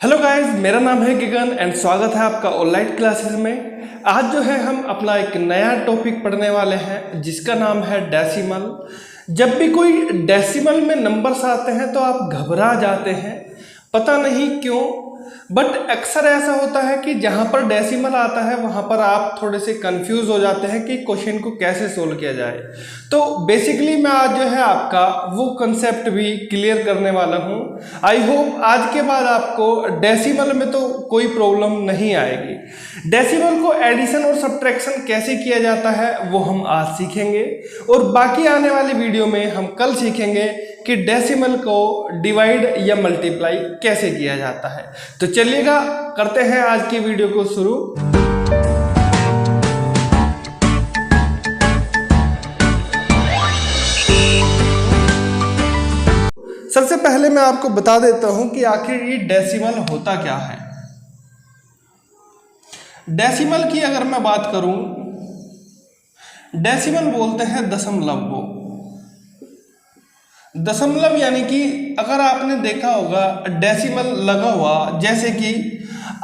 Hello guys, मेरा नाम है गगन एंड स्वागत है आपका ऑनलाइन क्लासेस में। आज जो है हम अपना एक नया टॉपिक पढ़ने वाले हैं जिसका नाम है डेसिमल। जब भी कोई डेसिमल में नंबर्स आते हैं तो आप घबरा जाते हैं, पता नहीं क्यों, बट अक्सर ऐसा होता है कि जहाँ पर डेसिमल आता है वहाँ पर आप थोड़े से कंफ्यूज हो जाते हैं कि क्वेश्चन को कैसे सोल्व किया जाए। तो बेसिकली मैं आज जो है आपका वो कंसेप्ट भी क्लियर करने वाला हूँ। आई होप आज के बाद आपको डेसिमल में तो कोई प्रॉब्लम नहीं आएगी। डेसिमल को एडिशन और सब्ट्रैक्शन कैसे किया जाता है वो हम आज सीखेंगे, और बाकी आने वाली वीडियो में हम कल सीखेंगे कि डेसिमल को डिवाइड या मल्टीप्लाई कैसे किया जाता है। तो चलिएगा करते हैं आज की वीडियो को शुरू। सबसे पहले मैं आपको बता देता हूं कि आखिर ये डेसिमल होता क्या है। डेसिमल की अगर मैं बात करूं, डेसिमल बोलते हैं दशमलव को। दशमलव यानी कि अगर आपने देखा होगा डेसिमल लगा हुआ, जैसे कि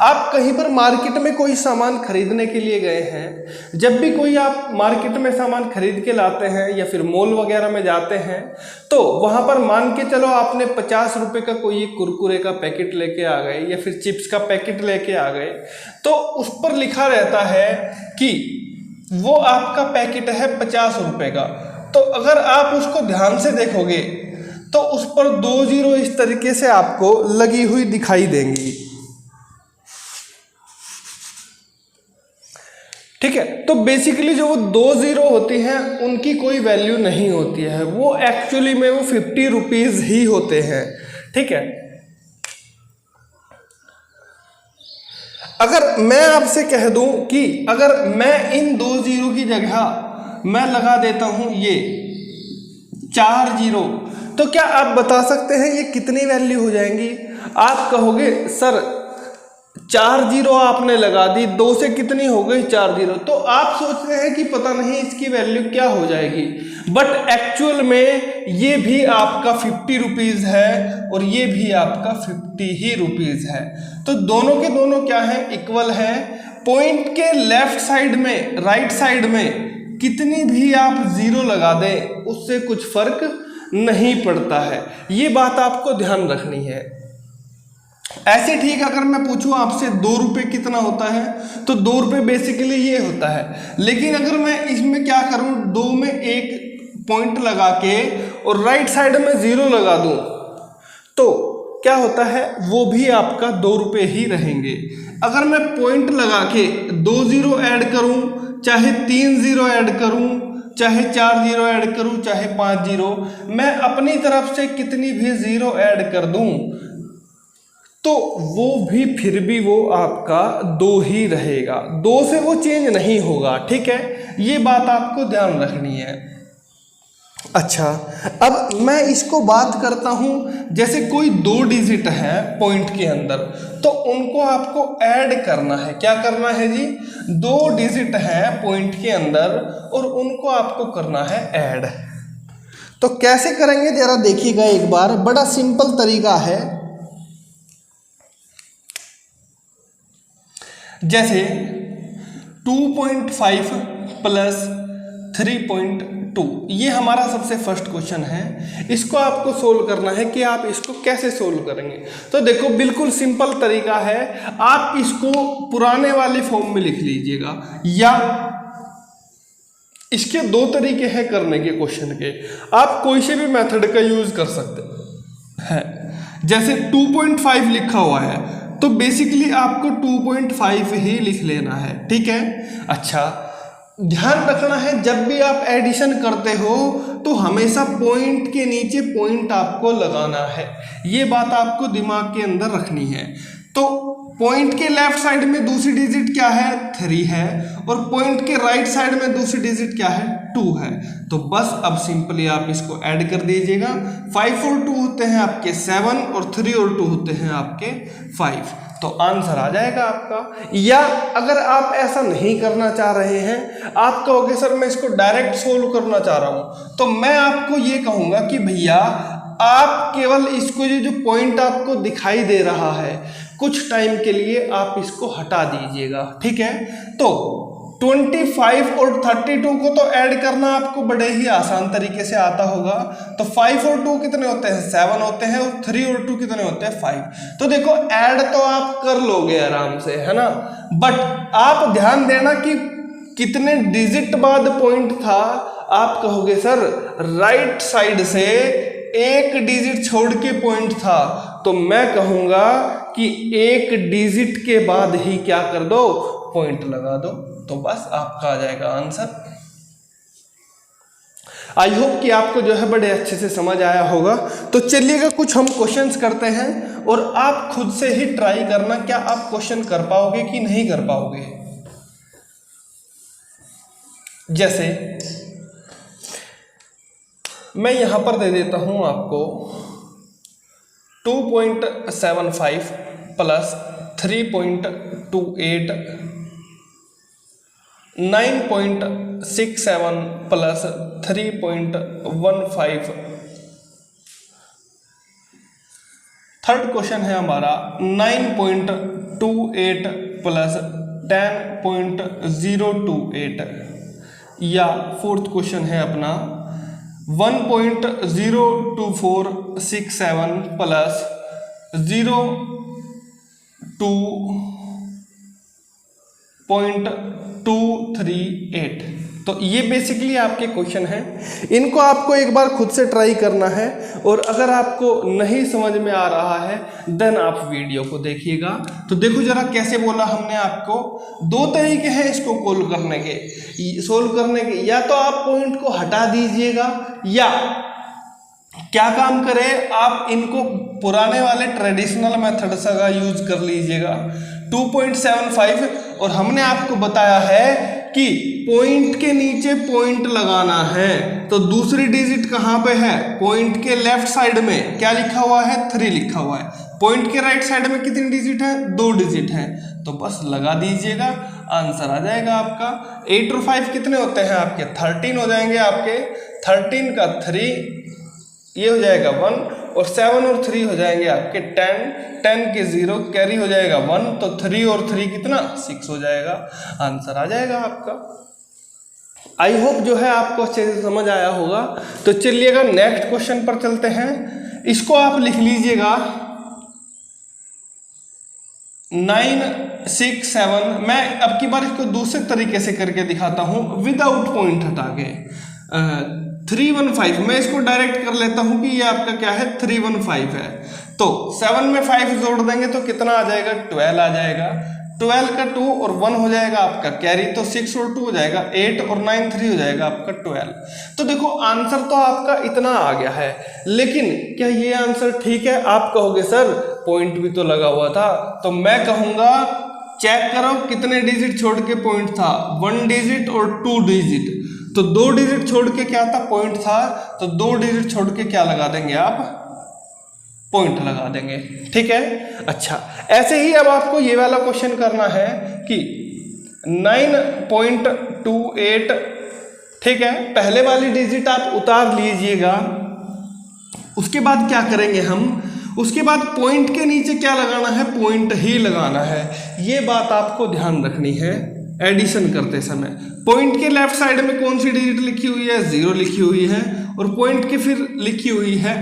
आप कहीं पर मार्केट में कोई सामान खरीदने के लिए गए हैं। जब भी कोई आप मार्केट में सामान खरीद के लाते हैं या फिर मॉल वगैरह में जाते हैं तो वहां पर मान के चलो आपने 50 रुपए का कोई कुरकुरे का पैकेट लेके आ गए या फिर चिप्स का पैकेट लेके आ गए, तो उस पर लिखा रहता है कि वो आपका पैकेट है 50 रुपए का। तो अगर आप उसको ध्यान से देखोगे तो उस पर 2 जीरो इस तरीके से आपको लगी हुई दिखाई देंगी। ठीक है, तो बेसिकली जो वो 2 जीरो होती हैं उनकी कोई वैल्यू नहीं होती है, वो एक्चुअली में वो 50 रुपीज ही होते हैं। ठीक है, अगर मैं आपसे कह दूं कि अगर मैं इन 2 जीरो की जगह मैं लगा देता हूं ये 4 जीरो, तो क्या आप बता सकते हैं ये कितनी वैल्यू हो जाएंगी? आप कहोगे सर 4 जीरो आपने लगा दी, 2 से कितनी हो गई 4 जीरो, तो आप सोच रहे हैं कि पता नहीं इसकी वैल्यू क्या हो जाएगी, बट एक्चुअल में ये भी आपका 50 रुपीज है और ये भी आपका 50 ही रुपीज है। तो दोनों के दोनों क्या है, इक्वल है। पॉइंट के लेफ्ट साइड में, राइट साइड में कितनी भी आप जीरो लगा दें उससे कुछ फर्क नहीं पड़ता है, ये बात आपको ध्यान रखनी है। ऐसे ठीक, अगर मैं पूछूं आपसे 2 रुपए कितना होता है तो 2 रुपए बेसिकली ये होता है, लेकिन अगर मैं इसमें क्या करूं, 2 में एक पॉइंट लगा के और राइट साइड में जीरो लगा दूं तो क्या होता है, वो भी आपका 2 रुपए ही रहेंगे। अगर मैं पॉइंट लगा के 2 जीरो ऐड करूं, चाहे 3 जीरो ऐड करूं, चाहे 4 जीरो ऐड करूं, चाहे 5 जीरो, मैं अपनी तरफ से कितनी भी जीरो ऐड कर दूं तो वो भी फिर भी वो आपका 2 ही रहेगा, 2 से वो चेंज नहीं होगा। ठीक है, ये बात आपको ध्यान रखनी है। अच्छा, अब मैं इसको बात करता हूं, जैसे कोई 2 डिजिट है पॉइंट के अंदर, तो उनको आपको ऐड करना है। क्या करना है जी? 2 डिजिट है पॉइंट के अंदर और उनको आपको करना है ऐड। तो कैसे करेंगे जरा देखिएगा एक बार, बड़ा सिंपल तरीका है। जैसे 2.5 प्लस 3.2, ये हमारा सबसे फर्स्ट क्वेश्चन है। इसको आपको सोल्व करना है कि आप इसको कैसे सोल्व करेंगे। तो देखो, बिल्कुल सिंपल तरीका है, आप इसको पुराने वाले फॉर्म में लिख लीजिएगा, या इसके 2 तरीके हैं करने के क्वेश्चन के, आप कोई से भी मेथड का यूज कर सकते हैं। जैसे 2.5 लिखा हुआ है तो बेसिकली आपको 2.5 ही लिख लेना है। ठीक है, अच्छा ध्यान रखना है, जब भी आप एडिशन करते हो तो हमेशा पॉइंट के नीचे पॉइंट आपको लगाना है, ये बात आपको दिमाग के अंदर रखनी है। तो पॉइंट के लेफ्ट साइड में दूसरी डिजिट क्या है, 3 है, और पॉइंट के राइट साइड में दूसरी डिजिट क्या है, 2 है। तो बस अब सिंपली आप इसको ऐड कर दीजिएगा। 5 और 2 होते हैं आपके 7 और 3 और 2 होते हैं आपके 5, तो आंसर आ जाएगा आपका। या अगर आप ऐसा नहीं करना चाह रहे हैं, आप कहोगे सर मैं इसको डायरेक्ट सोल्व करना चाह रहा हूं, तो मैं आपको ये कहूंगा कि भैया आप केवल इसको जो पॉइंट आपको दिखाई दे रहा है कुछ टाइम के लिए आप इसको हटा दीजिएगा, ठीक है। तो 25 और 32 को तो ऐड करना आपको बड़े ही आसान तरीके से आता होगा। तो 5 और 2 कितने होते हैं, 7 होते हैं, और 3 और 2 कितने होते हैं, 5। तो देखो ऐड तो आप कर लोगे आराम से, है ना, बट आप ध्यान देना कि कितने डिजिट बाद पॉइंट था। आप कहोगे सर राइट साइड से एक डिजिट छोड़ के पॉइंट था, तो मैं कहूंगा कि एक डिजिट के बाद ही क्या कर दो, पॉइंट लगा दो, तो बस आपका आ जाएगा आंसर। आई होप कि आपको जो है बड़े अच्छे से समझ आया होगा। तो चलिएगा कुछ हम क्वेश्चंस करते हैं और आप खुद से ही ट्राई करना, क्या आप क्वेश्चन कर पाओगे कि नहीं कर पाओगे। जैसे मैं यहां पर दे देता हूं आपको 2.75 प्लस 3.28, 9.67 प्लस 3.15। थर्ड क्वेश्चन है हमारा 9.28 प्लस 10.028, या फोर्थ क्वेश्चन है अपना 1.02467 प्लस 0.238। तो ये बेसिकली आपके क्वेश्चन हैं, इनको आपको एक बार खुद से ट्राई करना है, और अगर आपको नहीं समझ में आ रहा है देन आप वीडियो को देखिएगा। तो देखो जरा कैसे बोला हमने आपको, दो तरीके हैं इसको सोल्व करने के, या तो आप पॉइंट को हटा दीजिएगा, या क्या काम करें आप इनको पुराने वाले ट्रेडिशनल मेथड का यूज कर लीजिएगा। 2.75 और हमने आपको बताया है कि पॉइंट के नीचे पॉइंट लगाना है, तो दूसरी डिजिट कहां पे है, पॉइंट के लेफ्ट साइड में क्या लिखा हुआ है, 3 लिखा हुआ है। पॉइंट के राइट साइड में कितनी डिजिट है, 2 डिजिट है, तो बस लगा दीजिएगा, आंसर आ जाएगा आपका। 8 और 5 कितने होते हैं आपके, 13 हो जाएंगे आपके। 13 का 3 ये हो जाएगा 1, और 7 और 3 हो जाएंगे आपके 10, 10 के 0 कैरी हो जाएगा 1, तो 3 और 3 कितना, 6 हो जाएगा, आंसर आ जाएगा आपका। आई होप जो है आपको अच्छे से समझ आया होगा। तो चलिएगा नेक्स्ट क्वेश्चन पर चलते हैं। इसको आप लिख लीजिएगा 967। मैं अब की बार इसको दूसरे तरीके से करके दिखाता हूं, विदाउट पॉइंट हटा के। 315 मैं इसको डायरेक्ट कर लेता हूं कि ये आपका क्या है, 315 है। तो 7 में 5 जोड़ देंगे तो कितना आ जाएगा, 12 आ जाएगा। 12 का 2 और 1 हो जाएगा आपका कैरी, तो 6 और 2 हो जाएगा 8, और 9 3 हो जाएगा आपका 12। तो देखो आंसर तो आपका इतना आ गया है, लेकिन क्या ये आंसर ठीक है, आप कहोगे सर पॉइंट भी तो लगा हुआ था। तो मैं कहूंगा चेक करो कितने डिजिट छोड़ के पॉइंट था, 1 डिजिट और 2 डिजिट। तो 2 डिजिट छोड़ के क्या था, पॉइंट था, तो 2 डिजिट छोड़ के क्या लगा देंगे आप, पॉइंट लगा देंगे, ठीक है। अच्छा ऐसे ही अब आपको ये वाला क्वेश्चन करना है कि 9.28, ठीक है, पहले वाली डिजिट आप उतार लीजिएगा। उसके बाद क्या करेंगे हम, उसके बाद पॉइंट के नीचे क्या लगाना है, पॉइंट ही लगाना है। ये बात आपको ध्यान रखनी है एडिशन करते समय। पॉइंट के लेफ्ट साइड में कौन सी डिजिट लिखी हुई है, 0 लिखी हुई है, और पॉइंट की फिर लिखी हुई है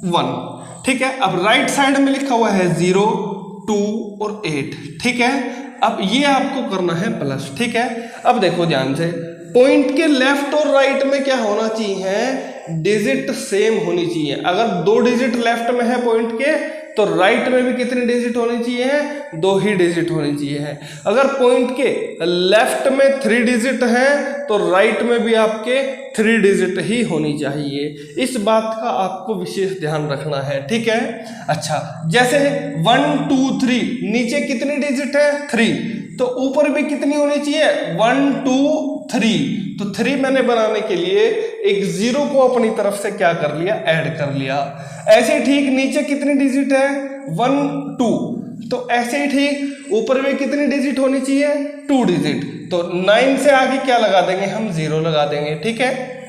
1, ठीक है। अब राइट साइड में लिखा हुआ है 0, 2 और 8, ठीक है। अब ये आपको करना है प्लस, ठीक है। अब देखो ध्यान से, पॉइंट के लेफ्ट और राइट में क्या होना चाहिए, डिजिट सेम होनी चाहिए। अगर 2 डिजिट लेफ्ट में है पॉइंट के, तो राइट में भी कितनी डिजिट होनी चाहिए, 2 ही डिजिट होनी चाहिए। अगर पॉइंट के लेफ्ट में 3 डिजिट है, तो राइट में भी आपके 3 डिजिट ही होनी चाहिए। इस बात का आपको विशेष ध्यान रखना है, ठीक है। अच्छा जैसे 1 2 3 नीचे कितनी डिजिट है, 3, तो ऊपर भी कितनी होनी चाहिए, 1 2 3। तो 3 मैंने बनाने के लिए एक 0 को अपनी तरफ से क्या कर लिया, ऐड कर लिया। ऐसे ठीक नीचे कितनी डिजिट है, 1 2, तो ऐसे ही ठीक ऊपर में कितनी डिजिट होनी चाहिए, 2 डिजिट। तो 9 से आगे क्या लगा देंगे हम, 0 लगा देंगे, ठीक है।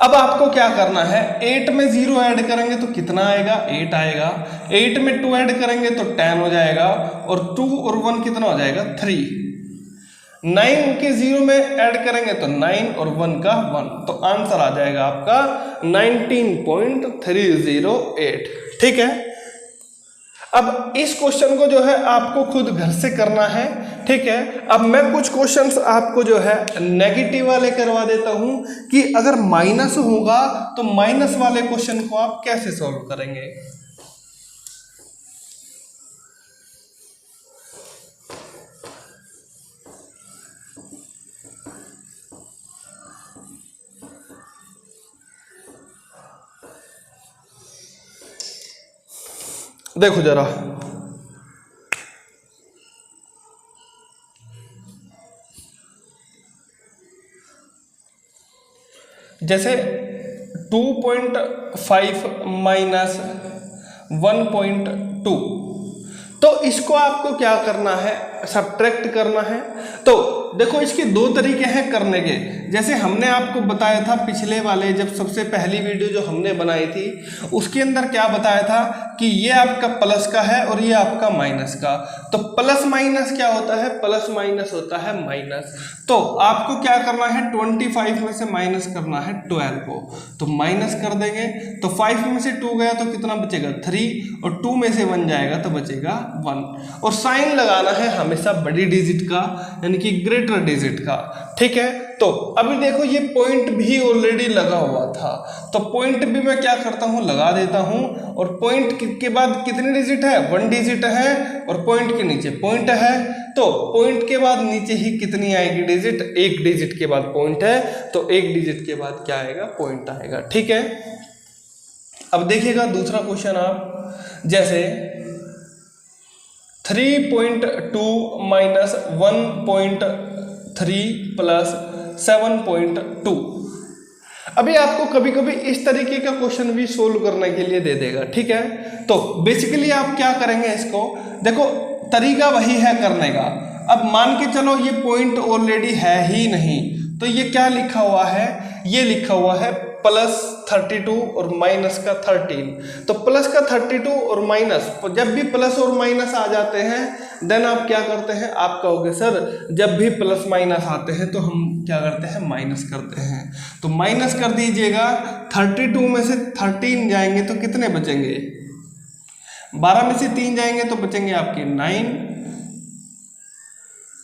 अब आपको क्या करना है, 8 में 0 ऐड करेंगे तो कितना आएगा, 8 आएगा। 8 में 2 ऐड करेंगे तो 10 हो जाएगा, और 2 और 1 कितना हो जाएगा, 3। 9 के 0 में ऐड करेंगे तो 9 और 1 का 1, तो आंसर आ जाएगा आपका 19.308। ठीक है। अब इस क्वेश्चन को जो है आपको खुद घर से करना है। ठीक है। अब मैं कुछ क्वेश्चंस आपको जो है नेगेटिव वाले करवा देता हूं कि अगर माइनस होगा तो माइनस वाले क्वेश्चन को आप कैसे सॉल्व करेंगे। देखो जरा, जैसे 2.5 माइनस 1.2, तो इसको आपको क्या करना है, सब्ट्रैक्ट करना है। तो देखो इसके दो तरीके हैं करने के। जैसे हमने आपको बताया था पिछले वाले, जब सबसे पहली वीडियो जो हमने बनाई थी उसके अंदर क्या बताया था कि ये आपका प्लस का है और ये आपका माइनस का। तो प्लस माइनस क्या होता है, प्लस माइनस होता है माइनस। तो आपको क्या करना है, 25 में से माइनस करना है 12 को, तो माइनस कर देंगे। तो 5 में से 2 गया तो कितना बचेगा, 3, और 2 में से 1 जाएगा तो बचेगा 1। और साइन लगाना है हमेशा बड़ी डिजिट का, यानी कि ग्रेटर डिजिट का। ठीक है। तो अभी देखो ये पॉइंट भी ऑलरेडी लगा हुआ था, तो पॉइंट भी मैं क्या करता हूं, लगा देता हूं। और पॉइंट के बाद कितनी डिजिट है, 1 डिजिट है, और पॉइंट के नीचे पॉइंट है। तो पॉइंट के बाद नीचे ही कितनी आएगी डिजिट, 1 डिजिट के बाद पॉइंट है, तो 1 डिजिट के बाद क्या आएगा, पॉइंट आएगा। ठीक है। अब देखिएगा दूसरा क्वेश्चन आप, जैसे 3.2 माइनस 1.3 प्लस 7.2। अभी आपको कभी कभी इस तरीके का क्वेश्चन भी सोल्व करने के लिए दे देगा। ठीक है। तो बेसिकली आप क्या करेंगे, इसको देखो तरीका वही है करने का। अब मान के चलो ये पॉइंट ऑलरेडी है ही नहीं, तो ये क्या लिखा हुआ है, ये लिखा हुआ है प्लस 32 और माइनस का 13। तो प्लस का 32 और माइनस, जब भी प्लस और माइनस आ जाते हैं देन आप क्या करते हैं, आप कहोगे सर जब भी प्लस माइनस आते हैं तो हम क्या करते हैं, माइनस करते हैं। तो माइनस कर दीजिएगा, 32 में से 13 जाएंगे तो कितने बचेंगे, 12 में से 3 जाएंगे तो बचेंगे आपके 9,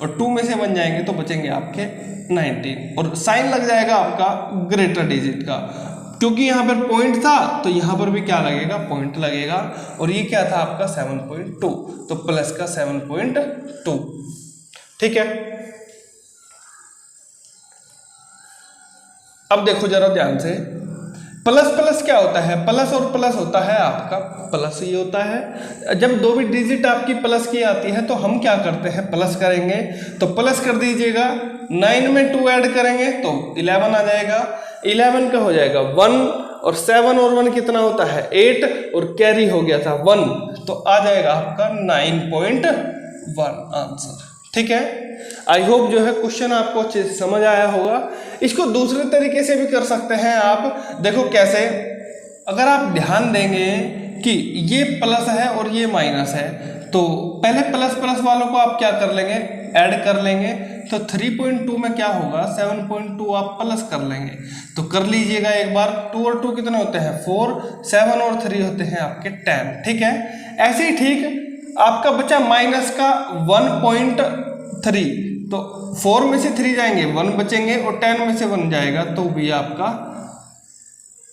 और 2 में से 1 जाएंगे तो बचेंगे आपके 19, और साइन लग जाएगा आपका ग्रेटर डिजिट का, क्योंकि यहाँ पर पॉइंट था तो यहाँ पर भी क्या लगेगा, पॉइंट लगेगा। और ये क्या था आपका 7.2, तो प्लस का 7.2। ठीक है। अब देखो जरा ध्यान से, प्लस प्लस क्या होता है, प्लस और प्लस होता है आपका प्लस ही होता है। जब दो भी डिजिट आपकी प्लस की आती है तो हम क्या करते हैं, प्लस करेंगे। तो प्लस कर दीजिएगा, 9 में 2 ऐड करेंगे तो 11 आ जाएगा, 11 का हो जाएगा 1, और 7 और 1 कितना होता है 8, और कैरी हो गया था 1, तो आ जाएगा आपका 9.1 आंसर। ठीक है। आई होप जो है क्वेश्चन आपको अच्छे से समझ आया होगा। इसको दूसरे तरीके से भी कर सकते हैं आप। देखो कैसे, अगर आप ध्यान देंगे कि ये प्लस है और ये माइनस है, तो पहले प्लस प्लस वालों को आप क्या कर लेंगे, ऐड कर लेंगे। तो 3.2 में क्या होगा, 7.2 आप प्लस कर लेंगे। तो कर लीजिएगा एक बार, 2 और 2 कितने होते हैं 4, 7 और 3 होते हैं आपके 10। ठीक है। ऐसे ही ठीक आपका बचा माइनस का 1.3, तो 4 में से 3 जाएंगे 1 बचेंगे, और 10 में से 1 जाएगा तो भी आपका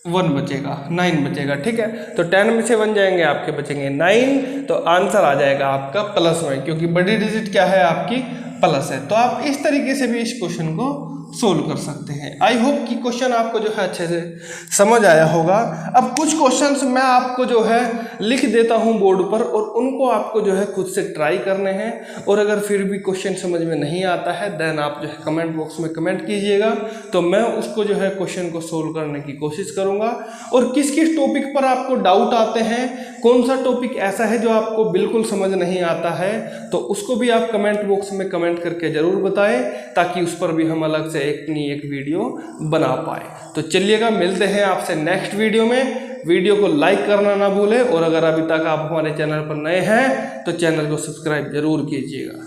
1 बचेगा, 9 बचेगा। ठीक है। तो 10 में से 1 जाएंगे आपके बचेंगे 9, तो आंसर आ जाएगा आपका प्लस में, क्योंकि बड़ी डिजिट क्या है आपकी प्लस है। तो आप इस तरीके से भी इस क्वेश्चन को सोल्व कर सकते हैं। आई होप कि क्वेश्चन आपको जो है अच्छे से समझ आया होगा। अब कुछ क्वेश्चंस मैं आपको जो है लिख देता हूं बोर्ड पर, और उनको आपको जो है खुद से ट्राई करने हैं। और अगर फिर भी क्वेश्चन समझ में नहीं आता है देन आप जो है कमेंट बॉक्स में कमेंट कीजिएगा, तो मैं उसको जो है क्वेश्चन को सोल्व करने की कोशिश करूंगा। और किस किस टॉपिक पर आपको डाउट आते हैं, कौन सा टॉपिक ऐसा है जो आपको बिल्कुल समझ नहीं आता है, तो उसको भी आप कमेंट बॉक्स में कमेंट करके ज़रूर बताएं, ताकि उस पर भी हम अलग से से अपनी एक वीडियो बना पाए। तो चलिएगा, मिलते हैं आपसे नेक्स्ट वीडियो में। वीडियो को लाइक करना ना भूलें, और अगर अभी तक आप हमारे चैनल पर नए हैं तो चैनल को सब्सक्राइब जरूर कीजिएगा।